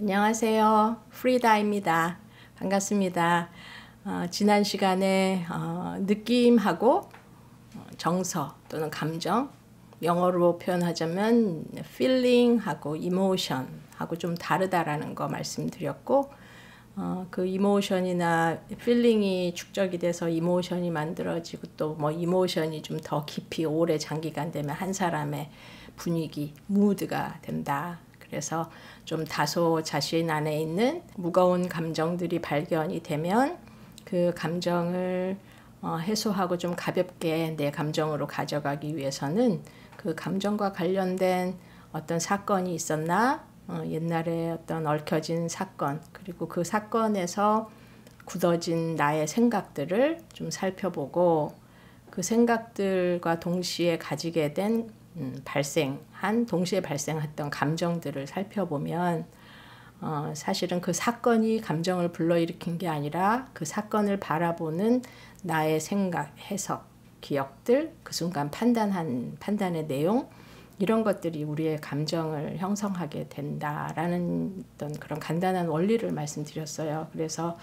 안녕하세요. 프리다입니다. 반갑습니다. 지난 시간에 느낌하고 정서 또는 감정, 영어로 표현하자면 feeling하고 emotion하고 좀 다르다라는 거 말씀드렸고, 그 이모션이나 필링이 축적이 돼서 이모션이 만들어지고 또 뭐 이모션이 좀 더 깊이 오래 장기간 되면 한 사람의 분위기, 무드가 된다. 그래서 좀 다소 자신 안에 있는 무거운 감정들이 발견이 되면 그 감정을 해소하고 좀 가볍게 내 감정으로 가져가기 위해서는 그 감정과 관련된 어떤 사건이 있었나, 옛날에 어떤 얽혀진 사건, 그리고 그 사건에서 굳어진 나의 생각들을 좀 살펴보고 그 생각들과 동시에 가지게 된 동시에 발생했던 감정들을 살펴보면 사실은 그 사건이 감정을 불러일으킨 게 아니라 그 사건을 바라보는 나의 생각, 해석, 기억들, 그 순간 판단의 내용, 이런 것들이 우리의 감정을 형성하게 된다라는 어떤 그런 간단한 원리를 말씀드렸어요. 그래서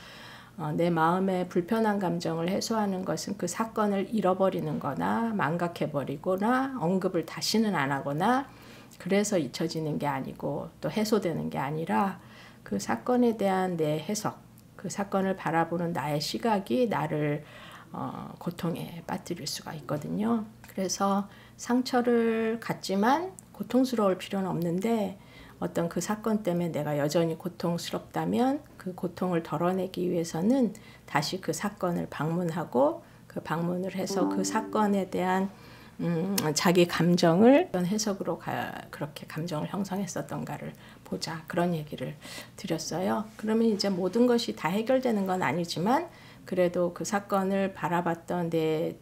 내 마음의 불편한 감정을 해소하는 것은 그 사건을 잃어버리는 거나 망각해버리거나 언급을 다시는 안 하거나 그래서 잊혀지는 게 아니고 또 해소되는 게 아니라 그 사건에 대한 내 해석, 그 사건을 바라보는 나의 시각이 나를 고통에 빠뜨릴 수가 있거든요. 그래서 상처를 갖지만 고통스러울 필요는 없는데 어떤 그 사건 때문에 내가 여전히 고통스럽다면 그 고통을 덜어내기 위해서는 다시 그 사건을 방문하고 그 방문을 해서 그 사건에 대한 자기 감정을 어떤 해석으로 그렇게 감정을 형성했었던가를 보자, 그런 얘기를 드렸어요. 그러면 이제 모든 것이 다 해결되는 건 아니지만 그래도 그 사건을 바라봤던 내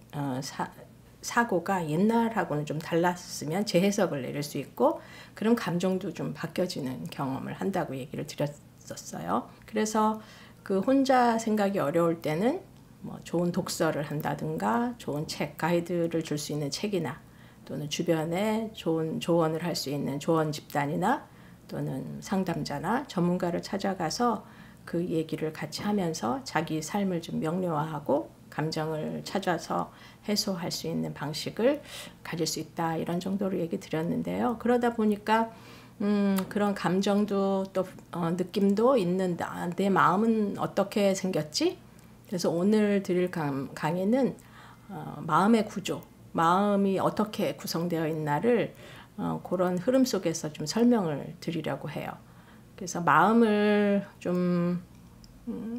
사고가 옛날하고는 좀 달랐으면 재해석을 내릴 수 있고 그런 감정도 좀 바뀌어지는 경험을 한다고 얘기를 드렸었어요. 그래서 그 혼자 생각이 어려울 때는 뭐 좋은 독서를 한다든가 좋은 책, 가이드를 줄 수 있는 책이나 또는 주변에 좋은 조언을 할 수 있는 조언 집단이나 또는 상담자나 전문가를 찾아가서 그 얘기를 같이 하면서 자기 삶을 좀 명료화하고 감정을 찾아서 해소할 수 있는 방식을 가질 수 있다, 이런 정도로 얘기 드렸는데요. 그러다 보니까 그런 감정도 또 느낌도 있는 내 마음은 어떻게 생겼지? 그래서 오늘 드릴 강의는 마음의 구조, 마음이 어떻게 구성되어 있나를 그런 흐름 속에서 좀 설명을 드리려고 해요. 그래서 마음을 좀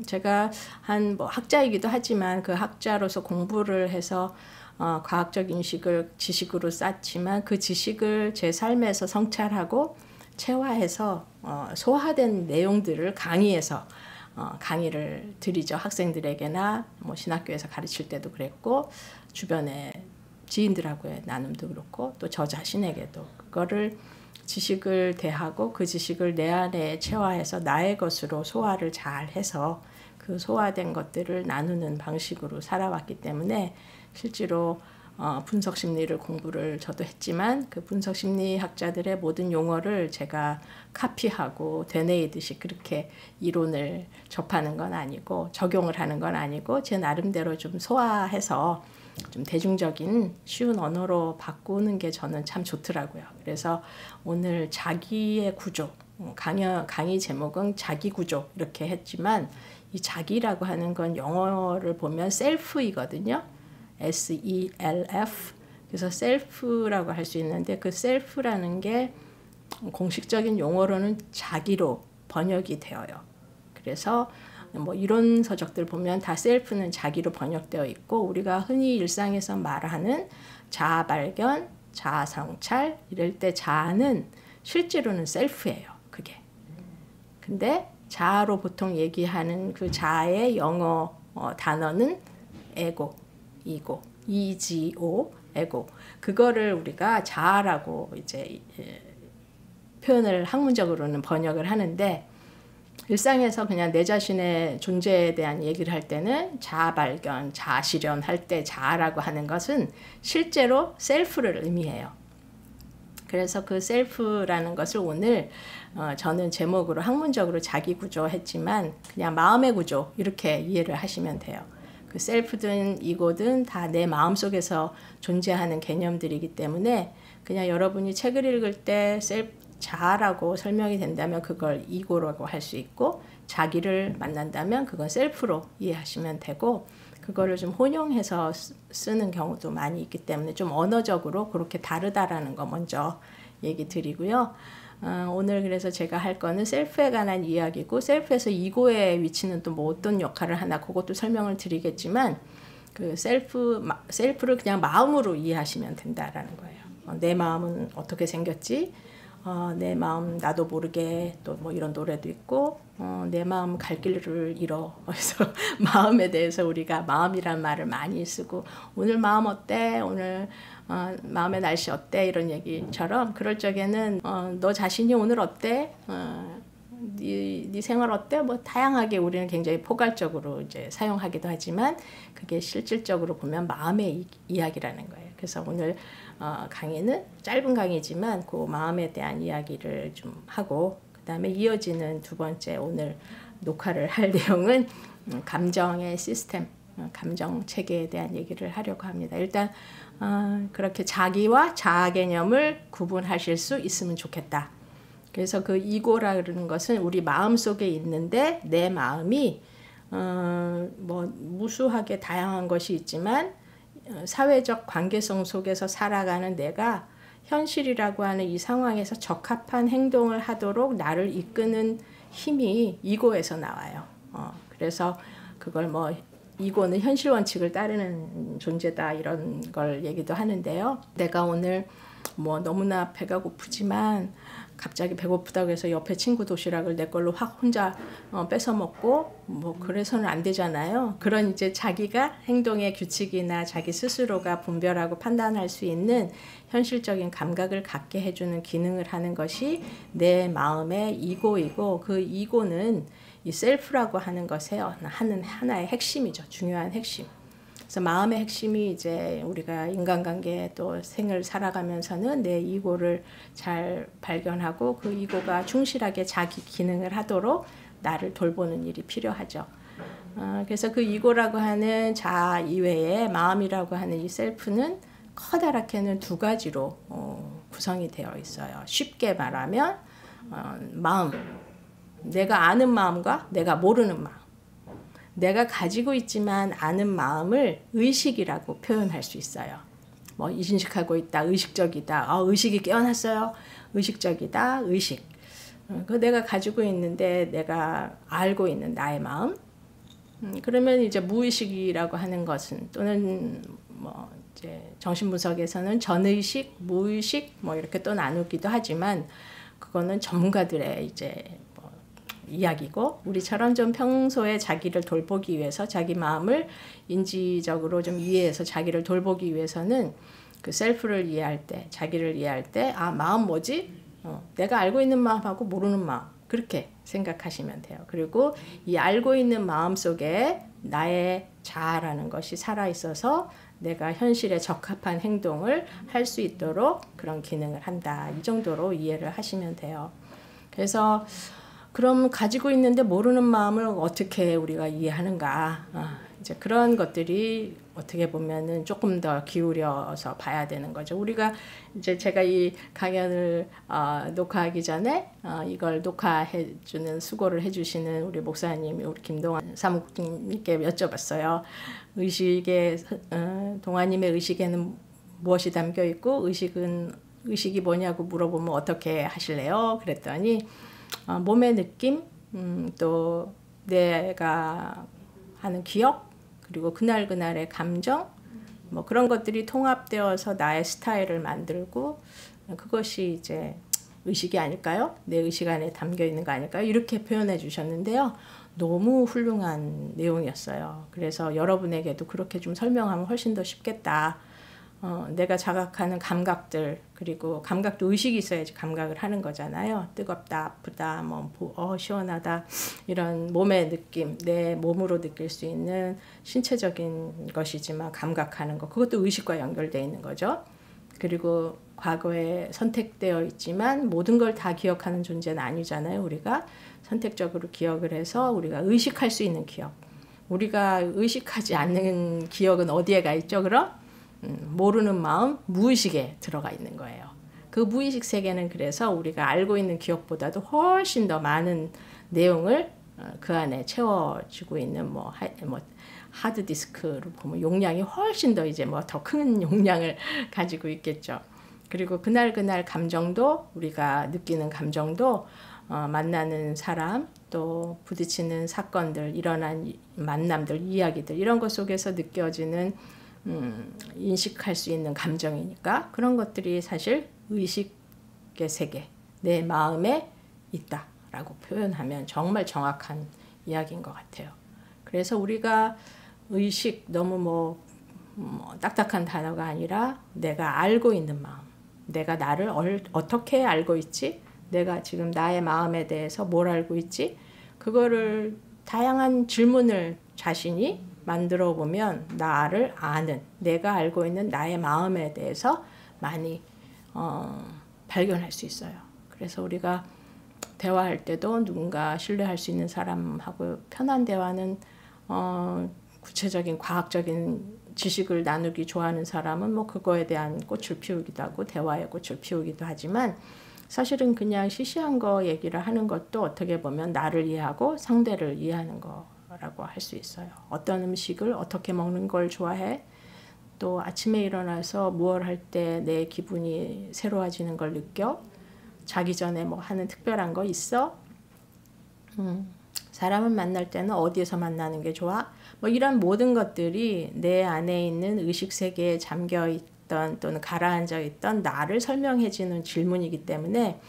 제가 한 뭐 학자이기도 하지만 그 학자로서 공부를 해서 과학적 인식을 지식으로 쌓지만 그 지식을 제 삶에서 성찰하고 체화해서 소화된 내용들을 강의에서 강의를 드리죠. 학생들에게나 뭐 신학교에서 가르칠 때도 그랬고 주변에 지인들하고의 나눔도 그렇고 또 저 자신에게도 그거를 지식을 대하고 그 지식을 내 안에 체화해서 나의 것으로 소화를 잘 해서 그 소화된 것들을 나누는 방식으로 살아왔기 때문에 실제로 분석심리를 공부를 저도 했지만 그 분석심리학자들의 모든 용어를 제가 카피하고 되뇌이듯이 그렇게 이론을 접하는 건 아니고 적용을 하는 건 아니고 제 나름대로 좀 소화해서 좀 대중적인 쉬운 언어로 바꾸는 게 저는 참 좋더라고요. 그래서 오늘 자기의 구조, 강의 제목은 자기 구조 이렇게 했지만 이 자기라고 하는 건 영어를 보면 self이거든요. S-E-L-F. 그래서 self라고 할 수 있는데 그 self라는 게 공식적인 용어로는 자기로 번역이 되어요. 그래서 뭐 이론 서적들 보면 다 셀프는 자기로 번역되어 있고 우리가 흔히 일상에서 말하는 자아 발견, 자아 성찰 이럴 때 자아는 실제로는 셀프예요. 그게. 근데 자아로 보통 얘기하는 그 자아의 영어 단어는 에고, 이고, EGO, 에고. 그거를 우리가 자아라고 이제 표현을 학문적으로는 번역을 하는데 일상에서 그냥 내 자신의 존재에 대한 얘기를 할 때는 자아 발견, 자아 실현 할 때 자아라고 하는 것은 실제로 셀프를 의미해요. 그래서 그 셀프라는 것을 오늘 저는 제목으로 학문적으로 자기 구조 했지만 그냥 마음의 구조 이렇게 이해를 하시면 돼요. 그 셀프든 이고든 다 내 마음속에서 존재하는 개념들이기 때문에 그냥 여러분이 책을 읽을 때 자라고 설명이 된다면 그걸 이고라고 할 수 있고, 자기를 만난다면 그건 셀프로 이해하시면 되고, 그거를 좀 혼용해서 쓰는 경우도 많이 있기 때문에 좀 언어적으로 그렇게 다르다라는 거 먼저 얘기 드리고요. 오늘 그래서 제가 할 거는 셀프에 관한 이야기고, 셀프에서 이고의 위치는 또 뭐 어떤 역할을 하나 그것도 설명을 드리겠지만, 그 셀프를 그냥 마음으로 이해하시면 된다라는 거예요. 내 마음은 어떻게 생겼지? 내 마음 나도 모르게, 또 뭐 이런 노래도 있고, 내 마음 갈 길을 잃어. 그래서 마음에 대해서 우리가 마음이란 말을 많이 쓰고, 오늘 마음 어때? 오늘 마음의 날씨 어때? 이런 얘기처럼 그럴 적에는 너 자신이 오늘 어때? 네 생활 어때? 뭐 다양하게 우리는 굉장히 포괄적으로 이제 사용하기도 하지만 그게 실질적으로 보면 마음의 이야기라는 거예요. 그래서 오늘 강의는 짧은 강의지만 그 마음에 대한 이야기를 좀 하고, 그 다음에 이어지는 두 번째 오늘 녹화를 할 내용은 감정의 시스템, 감정 체계에 대한 얘기를 하려고 합니다. 일단 그렇게 자기와 자아 개념을 구분하실 수 있으면 좋겠다. 그래서 그 이고라 그러는 것은 우리 마음 속에 있는데, 내 마음이 뭐 무수하게 다양한 것이 있지만 사회적 관계성 속에서 살아가는 내가 현실이라고 하는 이 상황에서 적합한 행동을 하도록 나를 이끄는 힘이 이고에서 나와요. 그래서 그걸 뭐 이고는 현실 원칙을 따르는 존재다 이런 걸 얘기도 하는데요. 내가 오늘 뭐 너무나 배가 고프지만 갑자기 배고프다고 해서 옆에 친구 도시락을 내 걸로 확 혼자 뺏어 먹고 뭐 그래서는 안 되잖아요. 그런 이제 자기가 행동의 규칙이나 자기 스스로가 분별하고 판단할 수 있는 현실적인 감각을 갖게 해주는 기능을 하는 것이 내 마음의 이고이고, 그 이고는 이 셀프라고 하는 것에 하는 하나의 핵심이죠. 중요한 핵심. 그래서 마음의 핵심이 이제 우리가 인간관계 또 생을 살아가면서는 내 이고를 잘 발견하고 그 이고가 충실하게 자기 기능을 하도록 나를 돌보는 일이 필요하죠. 그래서 그 이고라고 하는 자아 이외에 마음이라고 하는 이 셀프는 커다랗게는 두 가지로 구성이 되어 있어요. 쉽게 말하면 마음, 내가 아는 마음과 내가 모르는 마음. 내가 가지고 있지만 아는 마음을 의식이라고 표현할 수 있어요. 뭐 인식하고 있다, 의식적이다. 의식이 깨어났어요. 의식적이다, 의식. 그 내가 가지고 있는데 내가 알고 있는 나의 마음. 그러면 이제 무의식이라고 하는 것은, 또는 뭐 이제 정신분석에서는 전의식, 무의식 뭐 이렇게 또 나누기도 하지만 그거는 전문가들의 이제 이야기고, 우리처럼 좀 평소에 자기를 돌보기 위해서 자기 마음을 인지적으로 좀 이해해서 자기를 돌보기 위해서는 그 셀프를 이해할 때, 자기를 이해할 때 마음 뭐지? 내가 알고 있는 마음하고 모르는 마음, 그렇게 생각하시면 돼요. 그리고 이 알고 있는 마음 속에 나의 자아라는 것이 살아있어서 내가 현실에 적합한 행동을 할 수 있도록 그런 기능을 한다. 이 정도로 이해를 하시면 돼요. 그래서 그럼 가지고 있는데 모르는 마음을 어떻게 우리가 이해하는가? 이제 그런 것들이 어떻게 보면은 조금 더 기울여서 봐야 되는 거죠. 우리가 이제 제가 이 강연을 녹화하기 전에 이걸 녹화해주는 수고를 해주시는 우리 목사님, 우리 김동환 사목님께 여쭤봤어요. 동환님의 의식에는 무엇이 담겨 있고 의식이 뭐냐고 물어보면 어떻게 하실래요? 그랬더니 몸의 느낌, 또 내가 하는 기억, 그리고 그날그날의 감정, 뭐 그런 것들이 통합되어서 나의 스타일을 만들고, 그것이 이제 의식이 아닐까요? 내 의식 안에 담겨 있는 거 아닐까요? 이렇게 표현해 주셨는데요. 너무 훌륭한 내용이었어요. 그래서 여러분에게도 그렇게 좀 설명하면 훨씬 더 쉽겠다. 내가 자각하는 감각들, 그리고 감각도 의식이 있어야지 감각을 하는 거잖아요. 뜨겁다, 아프다, 시원하다, 이런 몸의 느낌, 내 몸으로 느낄 수 있는 신체적인 것이지만 감각하는 거, 그것도 의식과 연결되어 있는 거죠. 그리고 과거에 선택되어 있지만 모든 걸 다 기억하는 존재는 아니잖아요. 우리가 선택적으로 기억을 해서 우리가 의식할 수 있는 기억. 우리가 의식하지 않는 기억은 어디에 가 있죠? 그럼 모르는 마음, 무의식에 들어가 있는 거예요. 그 무의식 세계는 그래서 우리가 알고 있는 기억보다도 훨씬 더 많은 내용을 그 안에 채워지고 있는 뭐 하드 디스크로 보면 용량이 훨씬 더 이제 뭐 더 큰 용량을 가지고 있겠죠. 그리고 그날 감정도 우리가 느끼는 감정도 만나는 사람 또 부딪히는 사건들 일어난 만남들 이야기들 이런 것 속에서 느껴지는 인식할 수 있는 감정이니까 그런 것들이 사실 의식의 세계 내 마음에 있다라고 표현하면 정말 정확한 이야기인 것 같아요. 그래서 우리가 의식 너무 뭐 딱딱한 단어가 아니라 내가 알고 있는 마음 내가 나를 어떻게 알고 있지? 내가 지금 나의 마음에 대해서 뭘 알고 있지? 그거를 다양한 질문을 자신이 만들어 보면 나를 아는 내가 알고 있는 나의 마음에 대해서 많이 발견할 수 있어요. 그래서 우리가 대화할 때도 누군가 신뢰할 수 있는 사람하고 편한 대화는 구체적인 과학적인 지식을 나누기 좋아하는 사람은 뭐 그거에 대한 꽃을 피우기도 하고 대화에 꽃을 피우기도 하지만 사실은 그냥 시시한 거 얘기를 하는 것도 어떻게 보면 나를 이해하고 상대를 이해하는 거라고 할 수 있어요. 어떤 음식을 어떻게 먹는 걸 좋아해? 또 아침에 일어나서 무얼 할 때 내 기분이 새로워지는 걸 느껴? 자기 전에 뭐 하는 특별한 거 있어? 사람을 만날 때는 어디에서 만나는 게 좋아? 뭐 이런 모든 것들이 내 안에 있는 의식 세계에 잠겨 있던 또는 가라앉아 있던 나를 설명해 주는 질문이기 때문에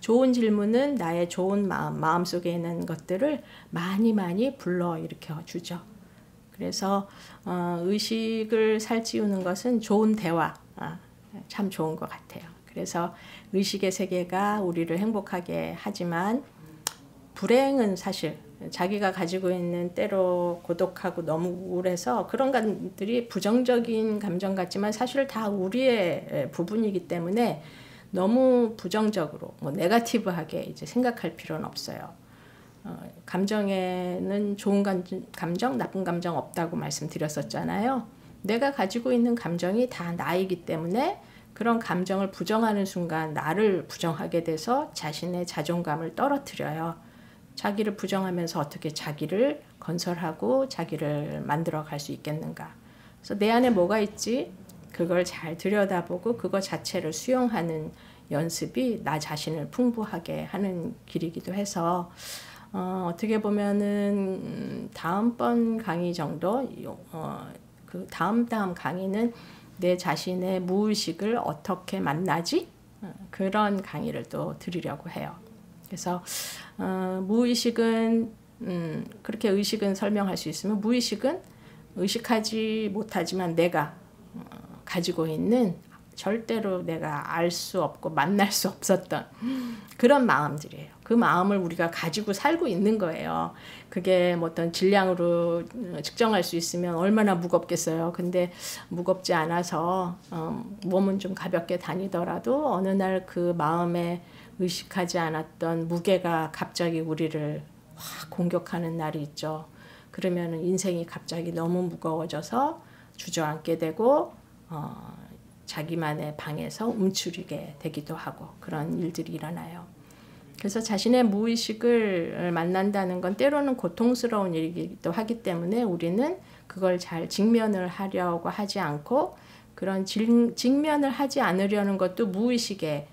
좋은 질문은 나의 좋은 마음속에 있는 것들을 많이 불러일으켜 주죠. 그래서 의식을 살찌우는 것은 좋은 대화, 참 좋은 것 같아요. 그래서 의식의 세계가 우리를 행복하게 하지만 불행은 사실 자기가 가지고 있는 때로 고독하고 너무 우울해서 그런 것들이 부정적인 감정 같지만 사실 다 우리의 부분이기 때문에 너무 부정적으로 뭐 네거티브하게 이제 생각할 필요는 없어요. 감정에는 좋은 감정, 나쁜 감정 없다고 말씀드렸었잖아요. 내가 가지고 있는 감정이 다 나이기 때문에 그런 감정을 부정하는 순간 나를 부정하게 돼서 자신의 자존감을 떨어뜨려요. 자기를 부정하면서 어떻게 자기를 건설하고 자기를 만들어 갈 수 있겠는가. 그래서 내 안에 뭐가 있지? 그걸 잘 들여다보고 그거 자체를 수용하는 연습이 나 자신을 풍부하게 하는 길이기도 해서 어떻게 보면은 다음번 강의 정도 그 다음 강의는 내 자신의 무의식을 어떻게 만나지? 그런 강의를 또 드리려고 해요. 그래서 무의식은 그렇게 의식은 설명할 수 있으면 무의식은 의식하지 못하지만 내가 가지고 있는 절대로 내가 알 수 없고 만날 수 없었던 그런 마음들이에요. 그 마음을 우리가 가지고 살고 있는 거예요. 그게 뭐 어떤 질량으로 측정할 수 있으면 얼마나 무겁겠어요. 근데 무겁지 않아서 몸은 좀 가볍게 다니더라도 어느 날 그 마음에 의식하지 않았던 무게가 갑자기 우리를 확 공격하는 날이 있죠. 그러면 인생이 갑자기 너무 무거워져서 주저앉게 되고 자기만의 방에서 움츠리게 되기도 하고 그런 일들이 일어나요. 그래서 자신의 무의식을 만난다는 건 때로는 고통스러운 일이기도 하기 때문에 우리는 그걸 잘 직면을 하려고 하지 않고 그런 직면을 하지 않으려는 것도 무의식의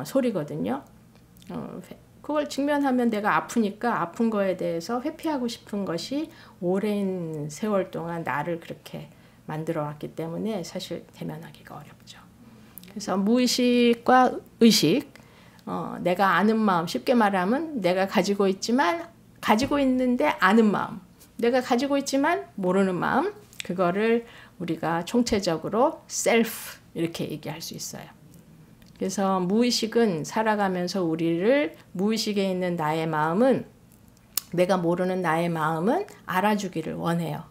소리거든요. 그걸 직면하면 내가 아프니까 아픈 거에 대해서 회피하고 싶은 것이 오랜 세월 동안 나를 그렇게 만들어 왔기 때문에 사실 대면하기가 어렵죠. 그래서 무의식과 의식, 내가 아는 마음, 쉽게 말하면 내가 가지고 있지만 가지고 있는데 아는 마음, 내가 가지고 있지만 모르는 마음, 그거를 우리가 총체적으로 셀프 이렇게 얘기할 수 있어요. 그래서 무의식은 살아가면서 우리를 무의식에 있는 나의 마음은 내가 모르는 나의 마음은 알아주기를 원해요.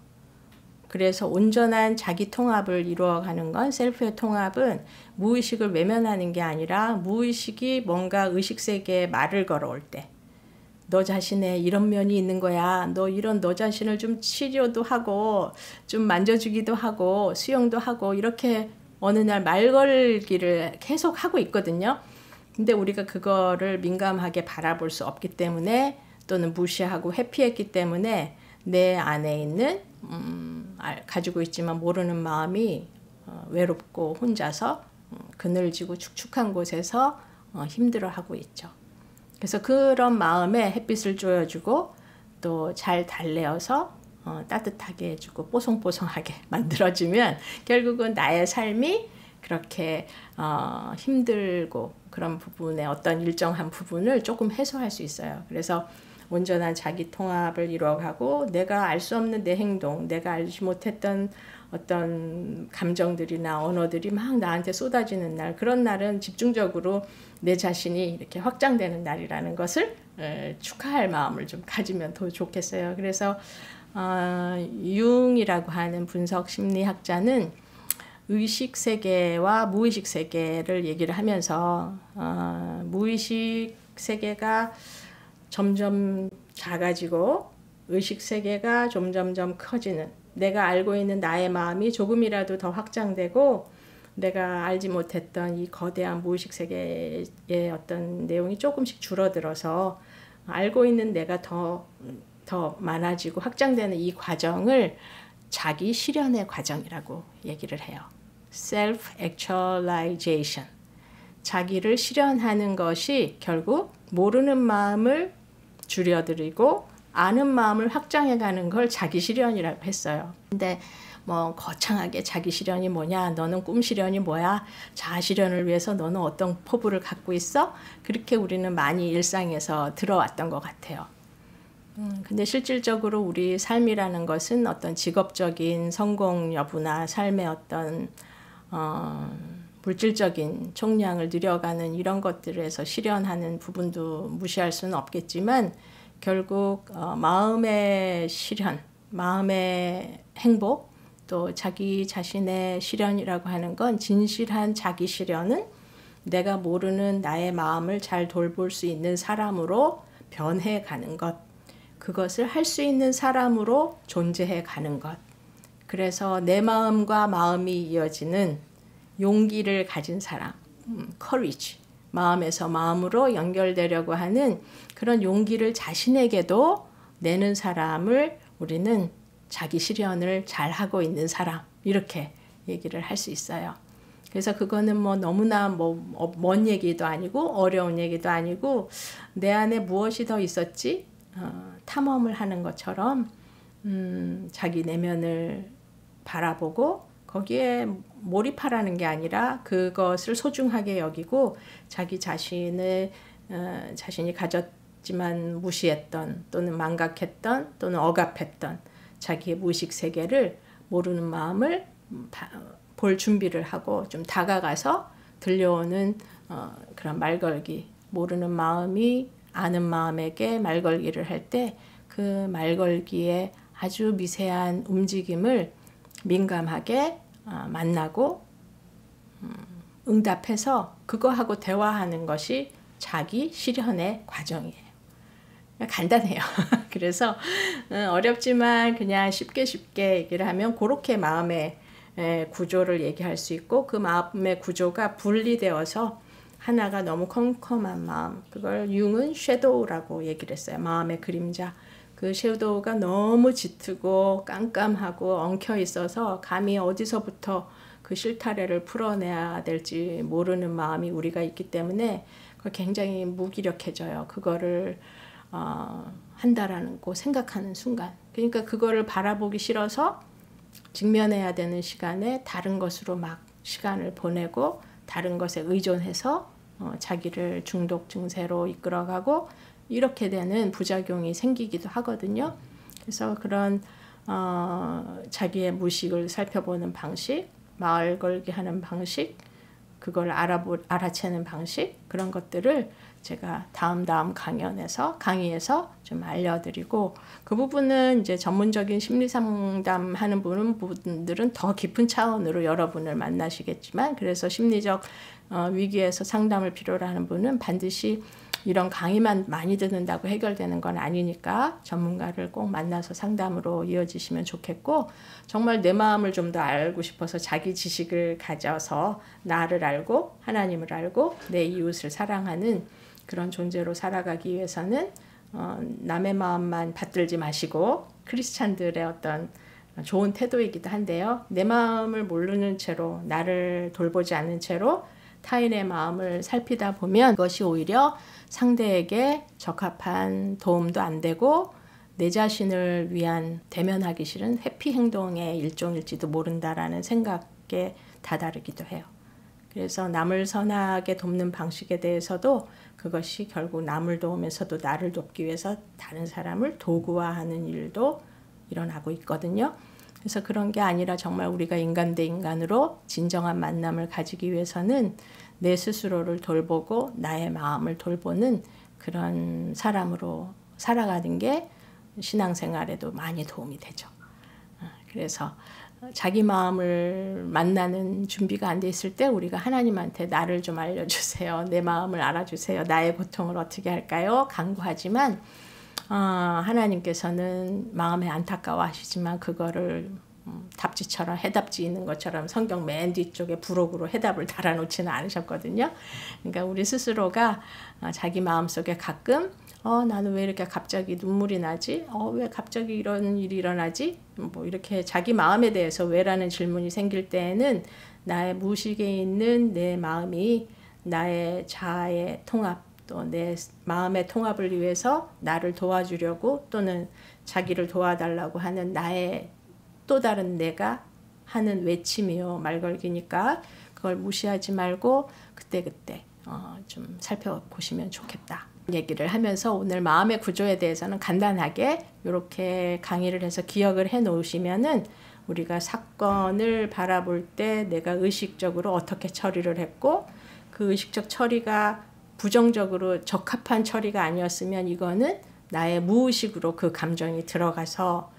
그래서 온전한 자기 통합을 이루어가는 건, 셀프의 통합은 무의식을 외면하는 게 아니라 무의식이 뭔가 의식세계에 말을 걸어올 때, 너 자신의 이런 면이 있는 거야. 너 이런 너 자신을 좀 치료도 하고 좀 만져주기도 하고 수용도 하고 이렇게 어느 날 말 걸기를 계속 하고 있거든요. 근데 우리가 그거를 민감하게 바라볼 수 없기 때문에, 또는 무시하고 회피했기 때문에 내 안에 있는 가지고 있지만 모르는 마음이 외롭고 혼자서 그늘지고 축축한 곳에서 힘들어하고 있죠. 그래서 그런 마음에 햇빛을 쪼여주고 또 잘 달래어서 따뜻하게 해주고 뽀송뽀송하게 만들어주면 결국은 나의 삶이 그렇게 힘들고 그런 부분의 어떤 일정한 부분을 조금 해소할 수 있어요. 그래서 온전한 자기 통합을 이루어가고 내가 알 수 없는 내 행동, 내가 알지 못했던 어떤 감정들이나 언어들이 막 나한테 쏟아지는 날, 그런 날은 집중적으로 내 자신이 이렇게 확장되는 날이라는 것을 축하할 마음을 좀 가지면 더 좋겠어요. 그래서 융이라고 하는 분석 심리학자는 의식 세계와 무의식 세계를 얘기를 하면서 무의식 세계가 점점 작아지고 의식 세계가 점점점 커지는, 내가 알고 있는 나의 마음이 조금이라도 더 확장되고 내가 알지 못했던 이 거대한 무의식 세계의 어떤 내용이 조금씩 줄어들어서 알고 있는 내가 더 많아지고 확장되는 이 과정을 자기 실현의 과정이라고 얘기를 해요. Self-actualization. 자기를 실현하는 것이 결국 모르는 마음을 줄여들이고 아는 마음을 확장해가는 걸 자기 실현이라고 했어요. 근데 뭐 거창하게 자기 실현이 뭐냐, 너는 꿈 실현이 뭐야, 자아 실현을 위해서 너는 어떤 포부를 갖고 있어? 그렇게 우리는 많이 일상에서 들어왔던 것 같아요. 근데 실질적으로 우리 삶이라는 것은 어떤 직업적인 성공 여부나 삶의 어떤 물질적인 총량을 늘려가는 이런 것들에서 실현하는 부분도 무시할 수는 없겠지만, 결국 마음의 실현, 마음의 행복, 또 자기 자신의 실현이라고 하는 건, 진실한 자기 실현은 내가 모르는 나의 마음을 잘 돌볼 수 있는 사람으로 변해가는 것, 그것을 할 수 있는 사람으로 존재해 가는 것. 그래서 내 마음과 마음이 이어지는 용기를 가진 사람, courage, 마음에서 마음으로 연결되려고 하는 그런 용기를 자신에게도 내는 사람을 우리는 자기 실현을 잘 하고 있는 사람, 이렇게 얘기를 할 수 있어요. 그래서 그거는 뭐 너무나 먼 얘기도 아니고 어려운 얘기도 아니고, 내 안에 무엇이 더 있었지? 탐험을 하는 것처럼 자기 내면을 바라보고 거기에 몰입하라는 게 아니라 그것을 소중하게 여기고 자기 자신을 자신이 가졌지만 무시했던, 또는 망각했던, 또는 억압했던 자기의 무의식 세계를 모르는 마음을 볼 준비를 하고 좀 다가가서 들려오는 그런 말걸기, 모르는 마음이 아는 마음에게 말걸기를 할 때 그 말걸기의 아주 미세한 움직임을 민감하게 만나고 응답해서 그거하고 대화하는 것이 자기 실현의 과정이에요. 간단해요. 그래서 어렵지만 그냥 쉽게 얘기를 하면 그렇게 마음의 구조를 얘기할 수 있고, 그 마음의 구조가 분리되어서 하나가 너무 컴컴한 마음, 그걸 융은 섀도우라고 얘기를 했어요. 마음의 그림자. 그 섀도우가 너무 짙고 깜깜하고 엉켜 있어서 감히 어디서부터 그 실타래를 풀어내야 될지 모르는 마음이 우리가 있기 때문에 굉장히 무기력해져요. 그거를 한다라는 거 생각하는 순간. 그러니까 그거를 바라보기 싫어서 직면해야 되는 시간에 다른 것으로 막 시간을 보내고 다른 것에 의존해서 자기를 중독 증세로 이끌어가고 이렇게 되는 부작용이 생기기도 하거든요. 그래서 그런 자기의 무의식을 살펴보는 방식, 말 걸기 하는 방식, 그걸 알아채는 방식, 그런 것들을 제가 다음 강의에서 좀 알려드리고, 그 부분은 이제 전문적인 심리 상담하는 분들은 더 깊은 차원으로 여러분을 만나시겠지만, 그래서 심리적 위기에서 상담을 필요로 하는 분은 반드시 이런 강의만 많이 듣는다고 해결되는 건 아니니까 전문가를 꼭 만나서 상담으로 이어지시면 좋겠고, 정말 내 마음을 좀 더 알고 싶어서 자기 지식을 가져서 나를 알고 하나님을 알고 내 이웃을 사랑하는 그런 존재로 살아가기 위해서는 남의 마음만 받들지 마시고, 크리스찬들의 어떤 좋은 태도이기도 한데요, 내 마음을 모르는 채로, 나를 돌보지 않는 채로 타인의 마음을 살피다 보면 그것이 오히려 상대에게 적합한 도움도 안 되고 내 자신을 위한 대면하기 싫은 회피 행동의 일종일지도 모른다라는 생각에 다다르기도 해요. 그래서 남을 선하게 돕는 방식에 대해서도 그것이 결국 남을 도우면서도 나를 돕기 위해서 다른 사람을 도구화하는 일도 일어나고 있거든요. 그래서 그런 게 아니라 정말 우리가 인간 대 인간으로 진정한 만남을 가지기 위해서는 내 스스로를 돌보고 나의 마음을 돌보는 그런 사람으로 살아가는 게 신앙생활에도 많이 도움이 되죠. 그래서 자기 마음을 만나는 준비가 안 돼 있을 때 우리가 하나님한테 나를 좀 알려주세요, 내 마음을 알아주세요, 나의 고통을 어떻게 할까요? 간구하지만 하나님께서는 마음에 안타까워하시지만 그거를 답지처럼, 해답지 있는 것처럼 성경 맨 뒤쪽에 부록으로 해답을 달아놓지는 않으셨거든요. 그러니까 우리 스스로가 자기 마음속에 가끔 나는 왜 이렇게 갑자기 눈물이 나지? 왜 갑자기 이런 일이 일어나지? 뭐 이렇게 자기 마음에 대해서 왜라는 질문이 생길 때에는 나의 무의식에 있는 내 마음이 나의 자아의 통합, 또 내 마음의 통합을 위해서 나를 도와주려고 또는 자기를 도와달라고 하는 나의 또 다른 내가 하는 외침이요, 말걸기니까 그걸 무시하지 말고 그때그때 좀 살펴보시면 좋겠다 얘기를 하면서, 오늘 마음의 구조에 대해서는 간단하게 이렇게 강의를 해서 기억을 해 놓으시면은 우리가 사건을 바라볼 때 내가 의식적으로 어떻게 처리를 했고, 그 의식적 처리가 부정적으로 적합한 처리가 아니었으면 이거는 나의 무의식으로 그 감정이 들어가서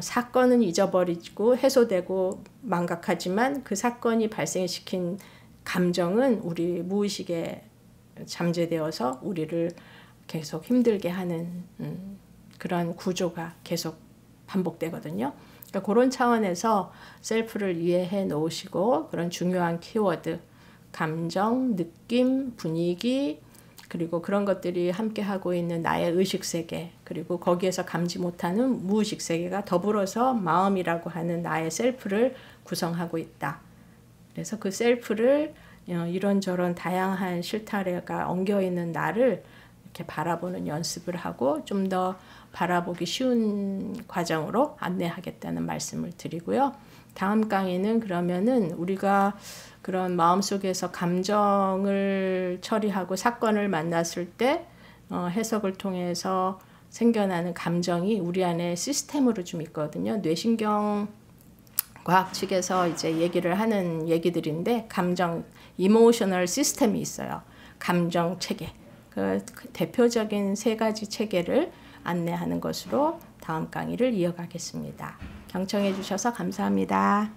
사건은 잊어버리고 해소되고 망각하지만 그 사건이 발생시킨 감정은 우리 무의식에 잠재되어서 우리를 계속 힘들게 하는 그런 구조가 계속 반복되거든요. 그러니까 그런 차원에서 셀프를 이해해 놓으시고, 그런 중요한 키워드, 감정, 느낌, 분위기, 그리고 그런 것들이 함께하고 있는 나의 의식세계, 그리고 거기에서 감지 못하는 무의식세계가 더불어서 마음이라고 하는 나의 셀프를 구성하고 있다. 그래서 그 셀프를 이런저런 다양한 실타래가 엉겨있는 나를 이렇게 바라보는 연습을 하고 좀 더 바라보기 쉬운 과정으로 안내하겠다는 말씀을 드리고요. 다음 강의는 그러면은 우리가 그런 마음속에서 감정을 처리하고 사건을 만났을 때 해석을 통해서 생겨나는 감정이 우리 안에 시스템으로 좀 있거든요. 뇌신경 과학 측에서 이제 얘기를 하는 얘기들인데, 감정, 이모셔널 시스템이 있어요. 감정 체계. 그 대표적인 3가지 체계를 안내하는 것으로 다음 강의를 이어가겠습니다. 경청해 주셔서 감사합니다.